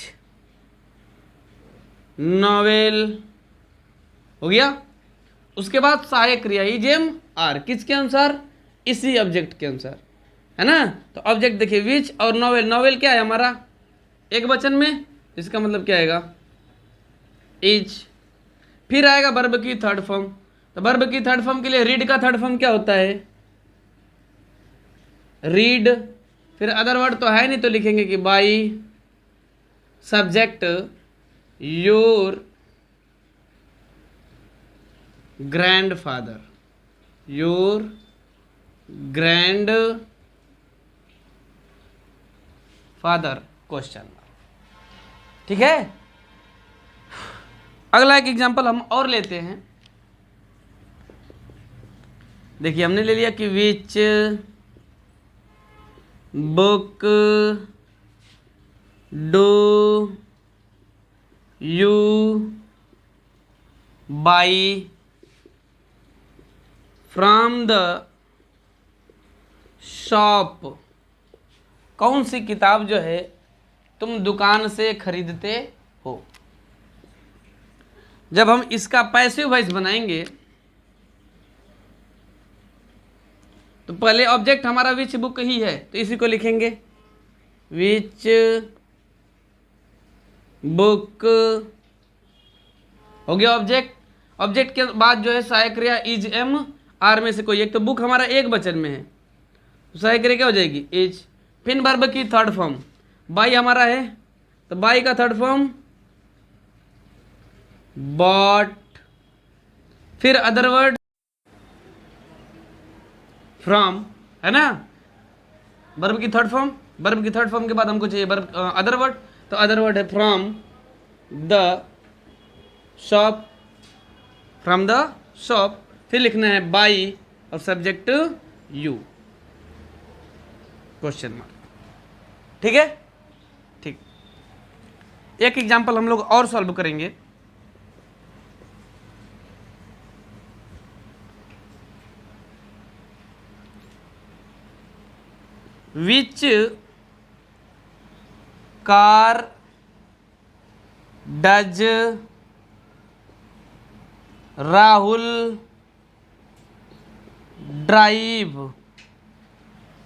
नॉवेल, हो गया। उसके बाद सहायक क्रिया इज एम आर, किसके अनुसार, इसी ऑब्जेक्ट के अनुसार, है ना। तो ऑब्जेक्ट देखिए विच और नॉवेल, नॉवेल क्या है हमारा एक वचन में, इसका मतलब क्या आएगा इज। फिर आएगा वर्ब की थर्ड फॉर्म, तो वर्ब की थर्ड फॉर्म के लिए रीड का थर्ड फॉर्म क्या होता है रीड। फिर अदर वर्ड तो है नहीं तो लिखेंगे कि by subject your grandfather, your grand father question mark. ठीक है। अगला एक एग्जांपल हम और लेते हैं। देखिए हमने ले लिया कि which book do you by from the shop. कौन सी किताब जो है तुम दुकान से खरीदते हो। जब हम इसका पैसिव वॉइस बनाएंगे तो पहले ऑब्जेक्ट हमारा विच बुक ही है, तो इसी को लिखेंगे विच बुक, हो गया ऑब्जेक्ट। ऑब्जेक्ट के बाद जो है सहायक क्रिया इज एम आर में से कोई एक, तो बुक हमारा एक वचन में है तो सहायक क्रिया क्या हो जाएगी इज। फिर वर्ब की थर्ड फॉर्म बाई हमारा है, तो बाई का थर्ड फॉर्म बॉट। फिर अदर वर्ड फ्रॉम, है ना। वर्ब की थर्ड फॉर्म, वर्ब की थर्ड फॉर्म के बाद हमको चाहिए वर्ब अदर वर्ड, तो अदर वर्ड है from the shop, from the shop. फिर लिखना है बाई और सब्जेक्ट यू क्वेश्चन मार्क। ठीक है, ठीक। एक एग्जांपल हम लोग और सॉल्व करेंगे। Which car does Rahul drive,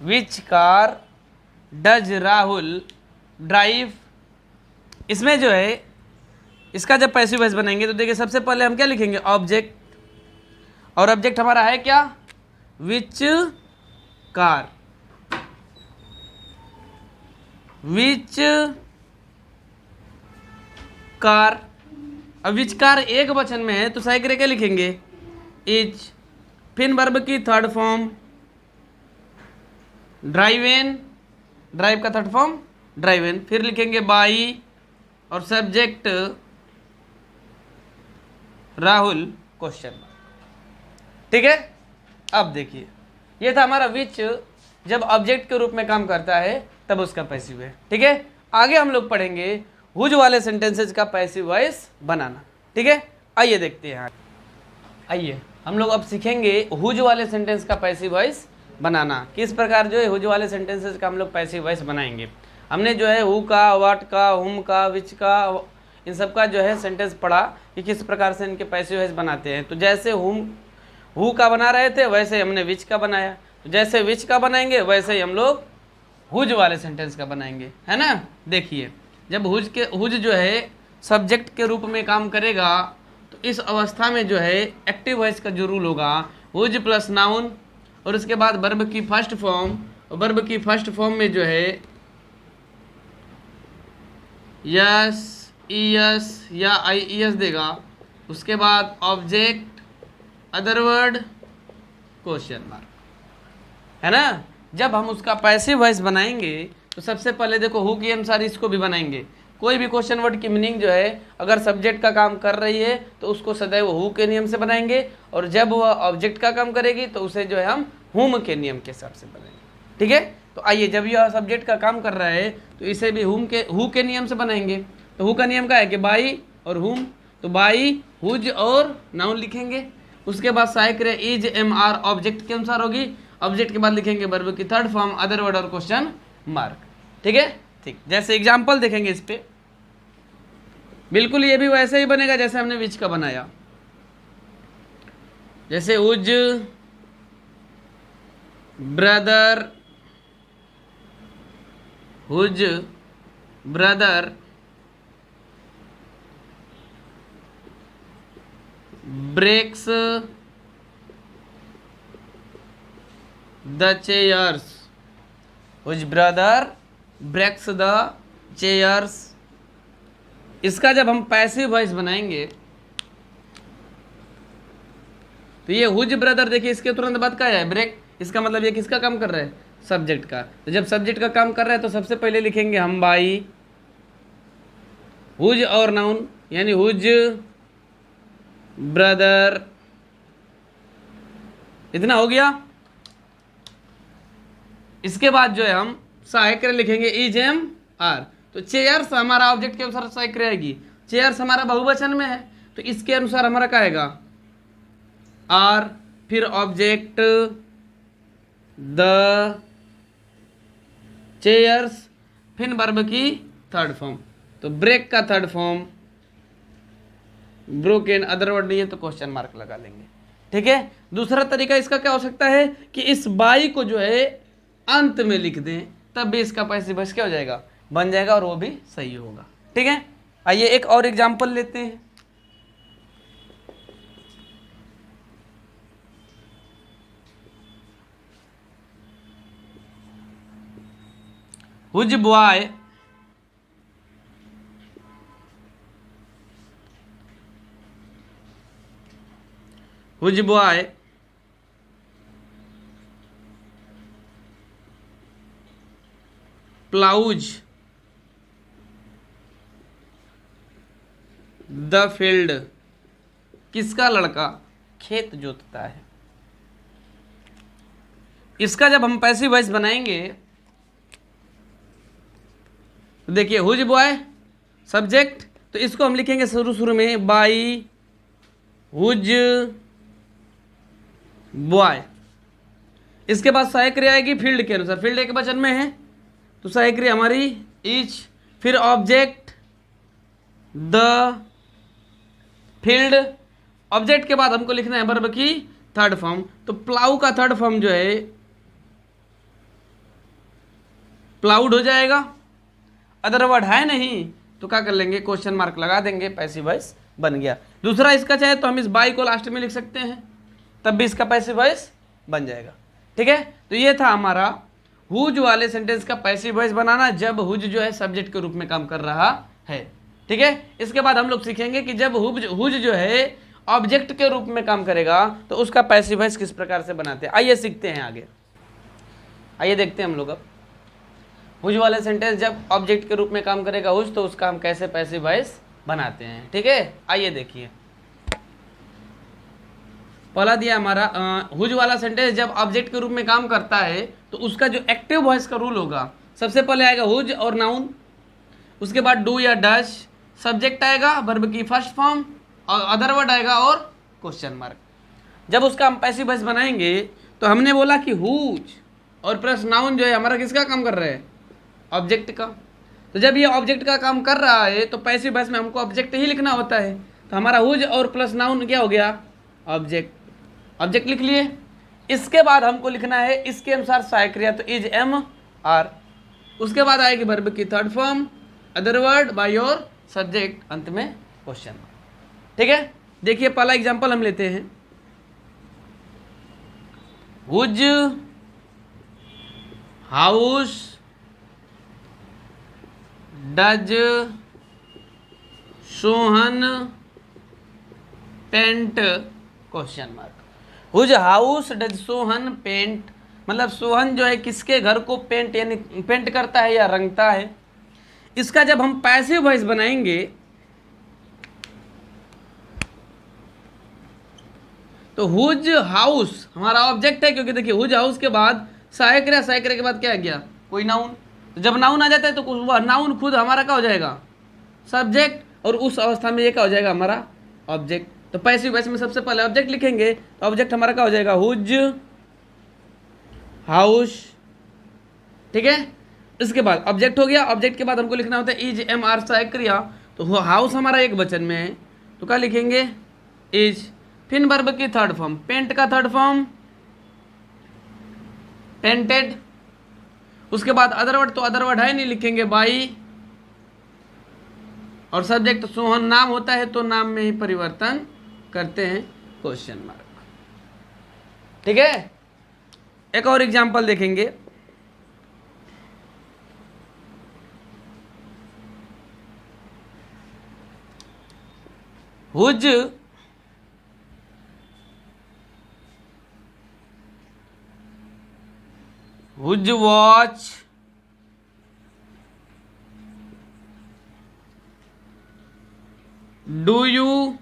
which car does Rahul drive. इसमें जो है इसका जब पैसिव वॉइस बनाएंगे तो देखिए सबसे पहले हम क्या लिखेंगे ऑब्जेक्ट, और ऑब्जेक्ट हमारा है क्या विच कार, विच कार। अब विच कार एक वचन में है तो सहायक क्रिया क्या लिखेंगे इज। फिर वर्ब की थर्ड फॉर्म ड्राइव इन, ड्राइव का थर्ड फॉर्म ड्राइव इन। फिर लिखेंगे बाई और सब्जेक्ट राहुल क्वेश्चन। ठीक है। अब देखिए ये था हमारा विच, जब ऑब्जेक्ट के रूप में काम करता है तब उसका पैसिव है। ठीक है। आगे हम लोग पढ़ेंगे हुज वाले सेंटेंसेज का पैसिव वॉइस बनाना। ठीक है, आइए देखते हैं। आइए हम लोग अब सीखेंगे हुज वाले सेंटेंस का पैसिव वॉइस बनाना। किस प्रकार जो है हुज वाले सेंटेंसेज का हम लोग पैसिव वॉइस बनाएंगे। हमने जो है हु का, व्हाट का, हुम का, विच का, इन सब का जो है सेंटेंस पढ़ा कि किस प्रकार से इनके पैसिव वॉइस बनाते हैं। तो जैसे हु का बना रहे थे वैसे हमने विच का बनाया, तो जैसे विच का बनाएंगे वैसे ही हम लोग हुज वाले सेंटेंस का बनाएंगे, है ना। देखिए जब हुज जो है सब्जेक्ट के रूप में काम करेगा तो इस अवस्था में जो है एक्टिव वॉइस का जो रूल होगा हुज प्लस नाउन और उसके बाद वर्ब की फर्स्ट फॉर्म, और वर्ब की फर्स्ट फॉर्म में जो है यस, ईएस या आईईएस देगा। उसके बाद object, other word, question mark, है ना। जब हम उसका पैसिव वॉइस बनाएंगे तो सबसे पहले देखो हु के अनुसार इसको भी बनाएंगे। कोई भी क्वेश्चन वर्ड की मीनिंग जो है अगर सब्जेक्ट का काम कर रही है तो उसको सदैव हु के नियम से बनाएंगे, और जब वह ऑब्जेक्ट का काम करेगी तो उसे जो है हम हुम के नियम के हिसाब से बनाएंगे। ठीक है। तो आइए जब यह सब्जेक्ट का काम कर रहा है तो इसे भी हु के नियम से बनाएंगे। तो हु का नियम क्या है कि बाई और हुम, तो बाई हुज और नाउन लिखेंगे। उसके बाद सहायक क्रिया इज एम आर ऑब्जेक्ट के अनुसार होगी। ऑब्जेक्ट के बाद लिखेंगे वर्ब की थर्ड फॉर्म, अदर वर्ड और क्वेश्चन मार्क। ठीक है, ठीक। जैसे एग्जांपल देखेंगे इस पे, बिल्कुल ये भी वैसे ही बनेगा जैसे हमने विच का बनाया। जैसे whose brother, whose brother breaks the chairs, whose brother breaks the chairs. इसका जब हम पैसिव वॉइस बनाएंगे तो ये हुज ब्रदर, देखिए इसके तुरंत बाद क्या है, ब्रेक। इसका मतलब ये किसका काम कर रहा है, सब्जेक्ट का। तो जब सब्जेक्ट का काम कर रहा है तो सबसे पहले लिखेंगे हम बाई हुज और नाउन, यानी हुज ब्रदर। इतना हो गया। इसके बाद जो है हम सहायक क्रिया लिखेंगे इज एम आर। तो चेयर्स हमारा ऑब्जेक्ट के अनुसार सहायक क्रिया आएगी। चेयर्स हमारा बहुवचन में है तो इसके अनुसार हमारा क्या आएगा, आर, फिर ऑब्जेक्ट द चेयर्स, फिर वर्ब की थर्ड फॉर्म। तो ब्रेक का third form broken, other word नहीं है तो क्वेश्चन मार्क लगा लेंगे। ठीक है। दूसरा तरीका इसका क्या हो सकता है कि इस बाई को जो है अंत में लिख दें, तब भी इसका पैसिव वॉइस क्या हो जाएगा, बन जाएगा, और वो भी सही होगा। ठीक है। आइए एक और एग्जांपल लेते हैं। Whose boy whose boy ploughs the field, किसका लड़का खेत जोतता है। इसका जब हम पैसिव वॉइस बनाएंगे तो देखिए हुज बॉय सब्जेक्ट, तो इसको हम लिखेंगे शुरू में बाई हुज बॉय। इसके बाद सहायक क्रिया आएगी फील्ड के अनुसार, फील्ड एक वचन में है तो सहायक क्रिया हमारी इज, फिर ऑब्जेक्ट द फील्ड। ऑब्जेक्ट के बाद हमको लिखना है वर्ब की थर्ड फॉर्म। तो प्लाउ का थर्ड फॉर्म जो है प्लाउड हो जाएगा। अदर वर्ड है नहीं तो क्या कर लेंगे, क्वेश्चन मार्क लगा देंगे, पैसिव वॉइस बन गया। दूसरा इसका चाहे तो हम इस बाई को लास्ट में लिख सकते हैं, तब भी इसका पैसिव वॉइस बन जाएगा। ठीक है। तो ये था हमारा हुज वाले सेंटेंस का पैसिव वॉइस बनाना, जब हुज जो है सब्जेक्ट के रूप में काम कर रहा है। ठीक है। इसके बाद हम लोग सीखेंगे कि जब हुज जो है ऑब्जेक्ट के रूप में काम करेगा तो उसका पैसिव वॉइस किस प्रकार से बनाते हैं। आइए सीखते हैं आगे। आइए देखते हैं हम लोग अब हुज वाले सेंटेंस जब ऑब्जेक्ट के रूप में काम करेगा हुज, तो उसका हम कैसे पैसिव वॉइस बनाते हैं। ठीक है। आइए देखिए, पहला दिया हमारा हुज वाला सेंटेंस जब ऑब्जेक्ट के रूप में काम करता है तो उसका जो एक्टिव वॉइस का रूल होगा, सबसे पहले आएगा हुज और नाउन, उसके बाद डू या डज, सब्जेक्ट आएगा वर्ब की फर्स्ट फॉर्म, और अदर वर्ड आएगा और क्वेश्चन मार्क। जब उसका हम पैसिव वॉइस बनाएंगे तो हमने बोला कि हुज और प्लस नाउन जो है हमारा किसका काम कर रहा है, ऑब्जेक्ट का। तो जब ये ऑब्जेक्ट का काम कर रहा है तो पैसिव वॉइस में हमको ऑब्जेक्ट ही लिखना होता है। तो हमारा हुज और प्लस नाउन क्या हो गया, ऑब्जेक्ट। ऑब्जेक्ट लिख लिए। इसके बाद हमको लिखना है इसके अनुसार सहायक क्रिया, तो इज एम आर। उसके बाद आएगी वर्ब की third form, other word by और सब्जेक्ट, अंत में क्वेश्चन। ठीक है। देखिए पहला एग्जांपल हम लेते हैं, whose house does Sohan paint, question mark. Whose house does Sohan paint, मतलब सोहन जो है किसके घर को पेंट यानी पेंट करता है या रंगता है। इसका जब हम पैसिव वॉइस बनाएंगे तो हुज हाउस हमारा ऑब्जेक्ट है, क्योंकि देखिए हुज हाउस के बाद सहायक क्रिया, सहायक क्रिया के बाद क्या आ गया, कोई नाउन। तो जब नाउन आ जाता है तो वह नाउन खुद हमारा क्या हो जाएगा, सब्जेक्ट, और उस अवस्था में ये क्या हो जाएगा हमारा ऑब्जेक्ट। तो पैसिव वॉइस में सबसे पहले ऑब्जेक्ट लिखेंगे, तो ऑब्जेक्ट हमारा क्या हो जाएगा, हुज हाउस। ठीक है। इसके बाद ऑब्जेक्ट हो गया। ऑब्जेक्ट के बाद हमको लिखना होता है इज एम आर सहायक क्रिया, तो हाउस हमारा एक वचन में है तो क्या लिखेंगे, इज। फिर वर्ब की थर्ड फॉर्म, पेंट का थर्ड फॉर्म पेंटेड। उसके बाद अदर वर्ड, तो अदर वर्ड है नहीं, लिखेंगे बाई। और सब्जेक्ट सोहन नाम होता है तो नाम में ही परिवर्तन करते हैं, क्वेश्चन मार्क। ठीक है, एक और एग्जांपल देखेंगे। Whose watch do you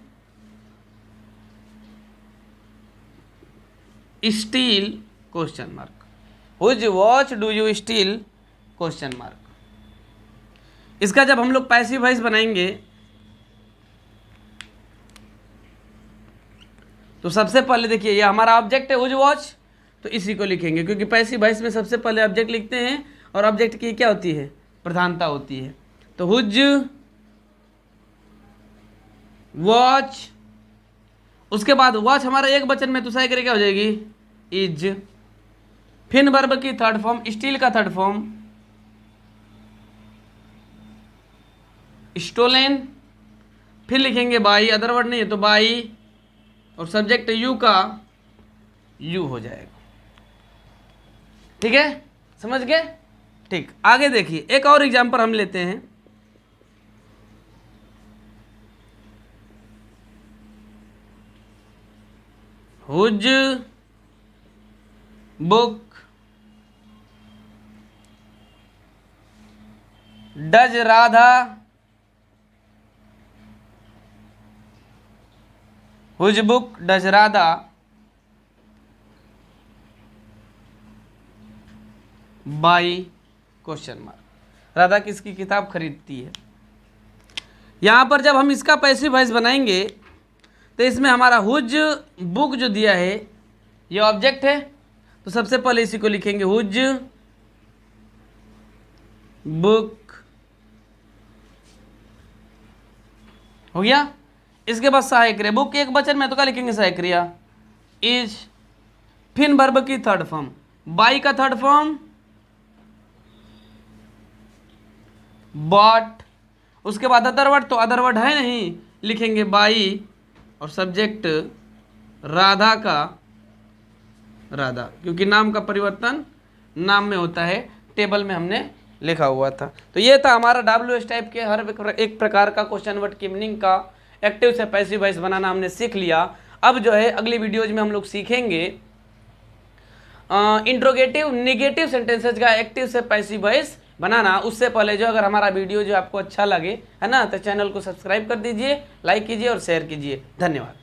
steal, question mark. Whose watch do you steal, question mark. इसका जब हम लोग पैसिव वॉइस बनाएंगे तो सबसे पहले देखिए, ये हमारा ऑब्जेक्ट है हुज वॉच, तो इसी को लिखेंगे, क्योंकि पैसिव वॉइस में सबसे पहले ऑब्जेक्ट लिखते हैं और ऑब्जेक्ट की क्या होती है, प्रधानता होती है। तो हुज वॉच, उसके बाद वॉच हमारा एक वचन में, तो सही करके क्या हो जाएगी, इज। फिर वर्ब की थर्ड फॉर्म, स्टील का थर्ड फॉर्म स्टोलन। फिर लिखेंगे बाई, अदर वर्ड नहीं है तो बाई, और सब्जेक्ट यू का यू हो जाएगा। ठीक है, समझ गए। ठीक, आगे देखिए, एक और एग्जांपल हम लेते हैं। Whose book does Radha, whose book does Radha buy, question mark. Radha किसकी किताब खरीदती है। यहां पर जब हम इसका पैसिव वॉइस बनाएंगे तो इसमें हमारा हुज बुक जो दिया है ये ऑब्जेक्ट है, तो सबसे पहले इसी को लिखेंगे हुज बुक, हो गया। इसके बाद सहायक क्रिया, बुक एक वचन में तो क्या लिखेंगे, सहायक क्रिया इज। फिर वर्ब की थर्ड फॉर्म, बाई का थर्ड फॉर्म बॉट। उसके बाद अदर वर्ड, तो अदर वर्ड है नहीं, लिखेंगे बाई, और सब्जेक्ट राधा का राधा, क्योंकि नाम का परिवर्तन नाम में होता है, टेबल में हमने लिखा हुआ था। तो ये था हमारा WH टाइप के हर एक प्रकार का क्वेश्चन वर्ड की मीनिंग का एक्टिव से पैसिव वॉइस बनाना हमने सीख लिया। अब जो है अगली वीडियोज में हम लोग सीखेंगे इंट्रोगेटिव नेगेटिव सेंटेंसेस का एक्टिव से पैसिव वॉइस बनाना। उससे पहले जो अगर हमारा वीडियो जो आपको अच्छा लगे है ना, तो चैनल को सब्सक्राइब कर दीजिए, लाइक कीजिए और शेयर कीजिए। धन्यवाद।